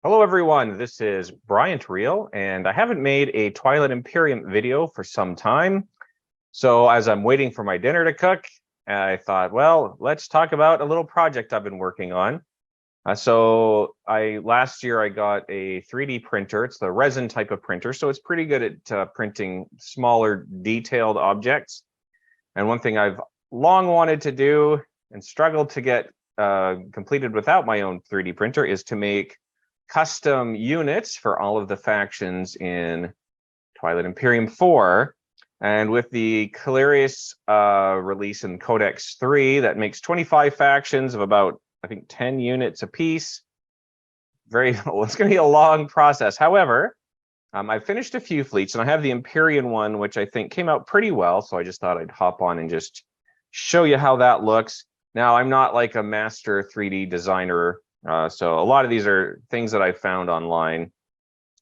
Hello everyone, this is Bryant Real, and I haven't made a Twilight Imperium video for some time. So as I'm waiting for my dinner to cook, I thought, well, let's talk about a little project I've been working on. Last year I got a 3D printer. It's the resin type of printer, so it's pretty good at printing smaller detailed objects. And one thing I've long wanted to do and struggled to get completed without my own 3D printer is to make custom units for all of the factions in Twilight Imperium 4. And with the Calarius release in Codex 3, that makes 25 factions of about, I think, 10 units apiece. It's going to be a long process. However, I've finished a few fleets, and I have the Empyrean one, which I think came out pretty well. So I just thought I'd hop on and just show you how that looks. Now, I'm not like a master 3D designer. So a lot of these are things that I found online.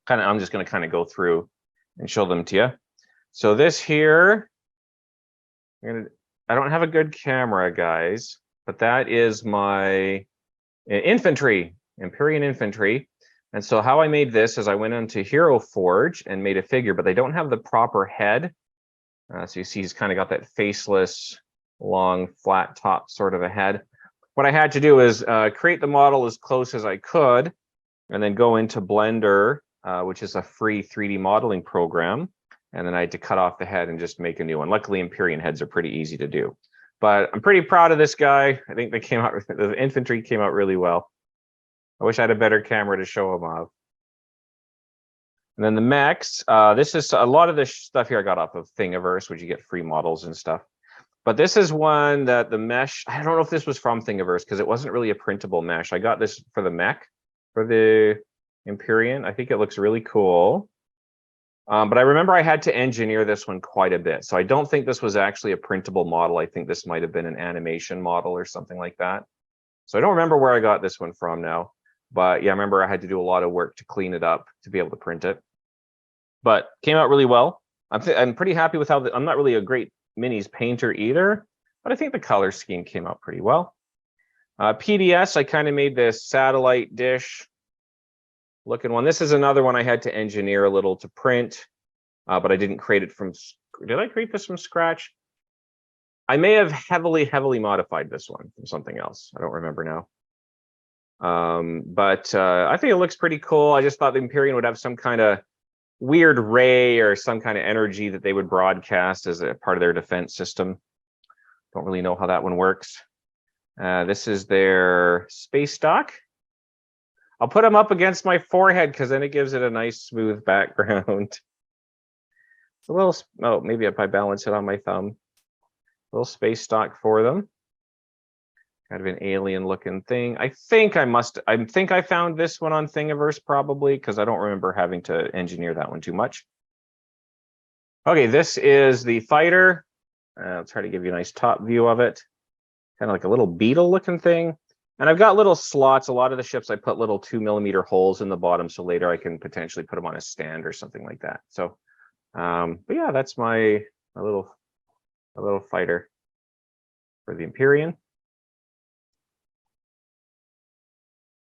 I'm just going to kind of go through and show them to you. So this here, I don't have a good camera, guys, but that is my infantry, Empyrean infantry. And so how I made this is I went into Hero Forge and made a figure, but they don't have the proper head. So you see he's kind of got that faceless, long, flat top sort of a head. What I had to do is create the model as close as I could, and then go into Blender, which is a free 3D modeling program. And then I had to cut off the head and just make a new one. Luckily, Empyrean heads are pretty easy to do. But I'm pretty proud of this guy. I think the infantry came out really well. I wish I had a better camera to show them off. And then the mechs, this is a lot of this stuff here I got off of Thingiverse, which you get free models and stuff. But this is one that the mesh, I don't know if this was from Thingiverse because it wasn't really a printable mesh. I got this for the mech, for the Empyrean. I think it looks really cool. But I remember I had to engineer this one quite a bit. So I don't think this was actually a printable model. I think this might have been an animation model or something like that. So I don't remember where I got this one from now. But yeah, I remember I had to do a lot of work to clean it up to be able to print it. But came out really well. I'm pretty happy with how I'm not really a great minis painter either, but I think the color scheme came out pretty well. PDS, I kind of made this satellite dish looking one. This is another one I had to engineer a little to print, but I didn't create it from, did I create this from scratch? I may have heavily modified this one from something else. I don't remember now. But I think it looks pretty cool. I just thought the Empyrean would have some kind of weird ray or some kind of energy that they would broadcast as a part of their defense system. Don't really know how that one works. This is their space dock. I'll put them up against my forehead because then it gives it a nice smooth background. It's a little, oh, maybe if I balance it on my thumb. A little space dock for them. Kind of an alien looking thing. I think I found this one on Thingiverse probably because I don't remember having to engineer that one too much. Okay, this is the fighter. I'll try to give you a nice top view of it. Kind of like a little beetle looking thing. And I've got little slots. A lot of the ships I put little 2mm holes in the bottom so later I can potentially put them on a stand or something like that. So, but yeah, that's my little fighter for the Empyrean.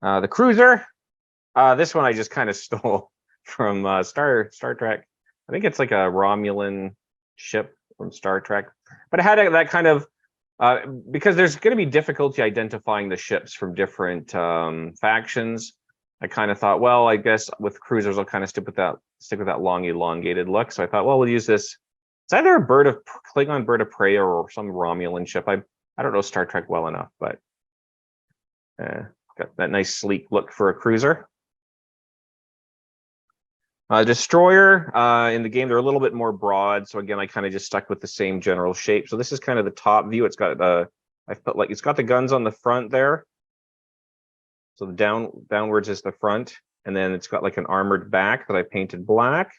The cruiser, this one I just kind of stole from Star Trek. I think it's like a Romulan ship from Star Trek, but it had that kind of because there's going to be difficulty identifying the ships from different factions. I kind of thought, well, I guess with cruisers I'll kind of stick with that long elongated look. So I thought, well, we'll use this. It's either a Klingon bird of prey or some Romulan ship. I don't know Star Trek well enough, but. Got that nice sleek look for a cruiser. Destroyer, in the game, they're a little bit more broad. So again, I kind of just stuck with the same general shape. So this is kind of the top view. It's got it's got the guns on the front there. So the downwards is the front. And then it's got like an armored back that I painted black.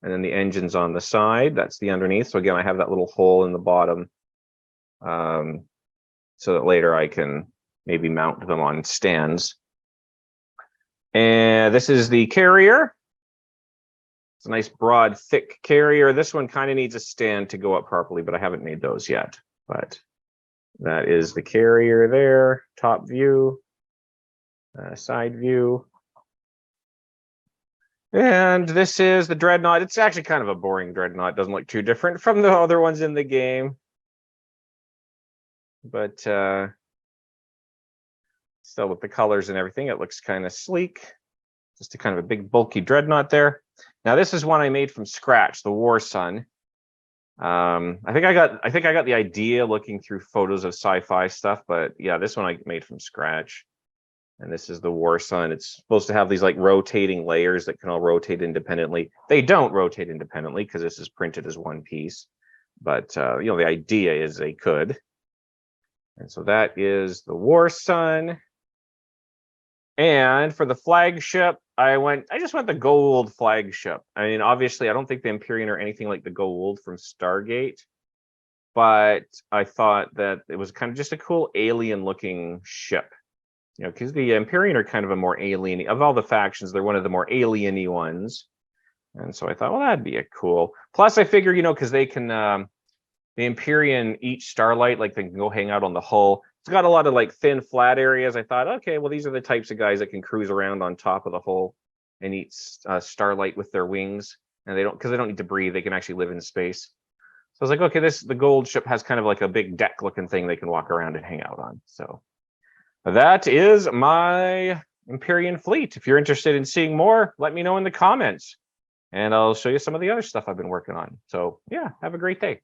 And then the engine's on the side. That's the underneath. So again, I have that little hole in the bottom. So that later I can maybe mount them on stands. And this is the carrier. It's a nice broad, thick carrier. This one kind of needs a stand to go up properly, but I haven't made those yet. But that is the carrier there, top view, side view. And this is the dreadnought. It's actually kind of a boring dreadnought. It doesn't look too different from the other ones in the game. But still with the colors and everything, it looks kind of sleek. Just a kind of a big bulky dreadnought there. Now this is one I made from scratch, the War Sun. I think I got the idea looking through photos of sci-fi stuff, but yeah, this one I made from scratch. And this is the War Sun. It's supposed to have these like rotating layers that can all rotate independently. They don't rotate independently because this is printed as one piece. But you know, the idea is they could. And so that is the War Sun. And for the flagship, I just went the gold flagship. I mean, obviously, I don't think the Empyrean are anything like the gold from Stargate, but I thought that it was kind of just a cool alien-looking ship. You know, because the Empyrean are kind of a more alien of all the factions. They're one of the more alien-y ones, and so I thought, well, that'd be a cool. Plus, I figure, you know, because they can, the Empyrean eat starlight, like they can go hang out on the hull. It's got a lot of like thin, flat areas. I thought, okay, well, these are the types of guys that can cruise around on top of the hull and eat starlight with their wings, and they don't need to breathe. They can actually live in space. So I was like, okay, the gold ship has kind of like a big deck-looking thing they can walk around and hang out on. So that is my Empyrean fleet. If you're interested in seeing more, let me know in the comments, and I'll show you some of the other stuff I've been working on. So yeah, have a great day.